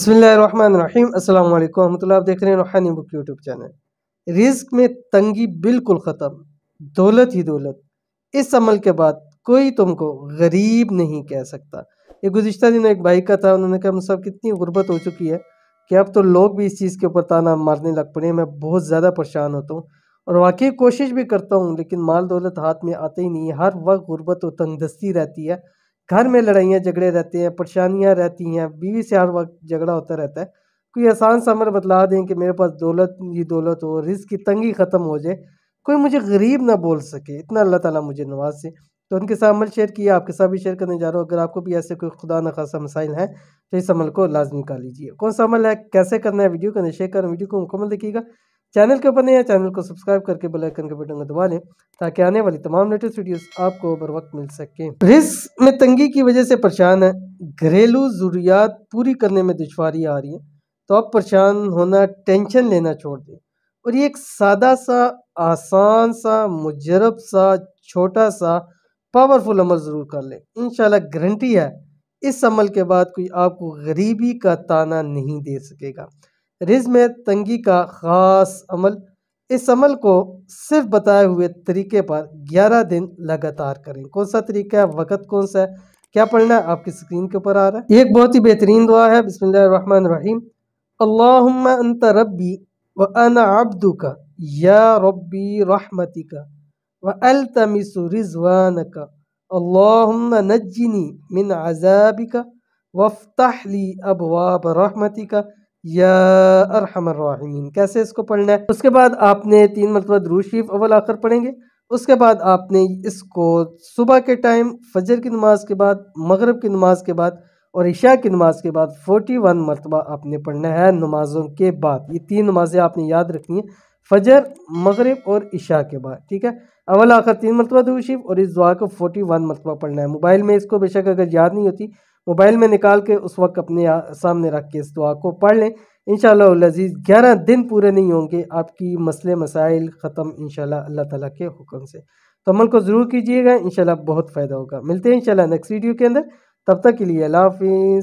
بسم اللہ الرحمن الرحیم۔ السلام علیکم ورحمۃ اللہ۔ آپ دیکھ رہے ہیں روحانی بک یوٹیوب چینل۔ رزق میں تنگی بالکل ختم، دولت ہی دولت۔ اس عمل کے بعد کوئی تم کو غریب نہیں کہہ سکتا۔ یہ گزشتہ دنوں ایک بھائی کا تھا، انہوں نے کہا مصعب کتنی غربت ہو چکی ہے کہ اب تو لوگ بھی اس چیز کے اوپر تانا مارنے لگ پڑے ہیں، میں بہت زیادہ پریشان ہوتا ہوں اور واقعی کوشش بھی کرتا ہوں لیکن مال دولت ہاتھ میں آتے ہی نہیں ہے۔ ہر وقت غربت و تنگ دستی رہتی ہے، گھر میں لڑائیاں جھگڑے رہتے ہیں، پریشانیاں رہتی ہیں، بیوی سے ہر وقت جھگڑا ہوتا رہتا ہے۔ کوئی آسان سا عمل بتلا دیں کہ میرے پاس دولت ہی دولت ہو، رزق کی تنگی ختم ہو جائے، کوئی مجھے غریب نہ بول سکے، اتنا اللہ تعالیٰ مجھے نواز سے۔ تو ان کے ساتھ عمل شیئر کیا، آپ کے ساتھ بھی شیئر کرنے جا رہا ہوں۔ اگر آپ کو بھی ایسے کوئی خدا نخواستہ مسائل ہیں تو اس عمل کو لازمی کر لیجیے۔ کون سا عمل ہے، کیسے کرنا ہے، ویڈیو کو شیئر کریں، ویڈیو کو مکمل دیکھیے گا۔ چینل کے اوپر نہیں ہے، چینل کو سبسکرائب کر کے بیل آئیکن کے بٹن کو دبا لیں تاکہ آنے والی تمام لیٹسٹ ویڈیوز آپ کو بر وقت مل سکیں۔ رزق میں تنگی کی وجہ سے پریشان ہے، گھریلو ضروریات پوری کرنے میں دشواری آ رہی ہے، تو اب پریشان ہونا، ٹینشن لینا چھوڑ دیں اور یہ ایک سادہ سا، آسان سا، مجرب سا، چھوٹا سا، پاورفل عمل ضرور کر لیں۔ انشاءاللہ گارنٹی ہے اس عمل کے بعد کوئی آپ کو غریبی کا تانا نہیں دے سکے گا۔ رزق میں تنگی کا خاص عمل، اس عمل کو صرف بتائے ہوئے طریقے پر 11 دن لگاتار کریں۔ کون سا طریقہ ہے، وقت کون سا ہے، کیا پڑھنا ہے، آپ کی اسکرین کے اوپر آ رہا ہے۔ یہ ایک بہت ہی بہترین دعا ہے۔ بسم اللہ الرحمن الرحیم۔ اللہم انت ربی وانا عبدک یا ربی رحمتک والتمس رضوانک اللہم نجنی من عذابک وافتح لی ابواب رحمتک یا ارحم الراحمین۔ کیسے اس کو پڑھنا ہے، اس کے بعد آپ نے 3 مرتبہ درود شریف اول آخر پڑھیں گے۔ اس کے بعد آپ نے اس کو صبح کے ٹائم، فجر کی نماز کے بعد، مغرب کی نماز کے بعد اور عشاء کی نماز کے بعد 41 مرتبہ آپ نے پڑھنا ہے نمازوں کے بعد۔ یہ 3 نمازیں آپ نے یاد رکھنی ہیں، فجر، مغرب اور عشاء کے بعد، ٹھیک ہے۔ اول آخر 3 مرتبہ درود شریف اور اس دعا کو 41 مرتبہ پڑھنا ہے۔ موبائل میں اس کو بے شک اگر یاد نہیں ہوتی، موبائل میں نکال کے اس وقت اپنے سامنے رکھ کے اس دعا کو پڑھ لیں۔ انشاءاللہ العزیز 11 دن پورے نہیں ہوں گے، آپ کی مسئلے مسائل ختم انشاءاللہ اللہ تعالیٰ کے حکم سے۔ تو عمل کو ضرور کیجیے گا، انشاءاللہ بہت فائدہ ہوگا۔ ملتے ہیں انشاءاللہ نیکسٹ ویڈیو کے اندر، تب تک کے لیے اللہ حافظ۔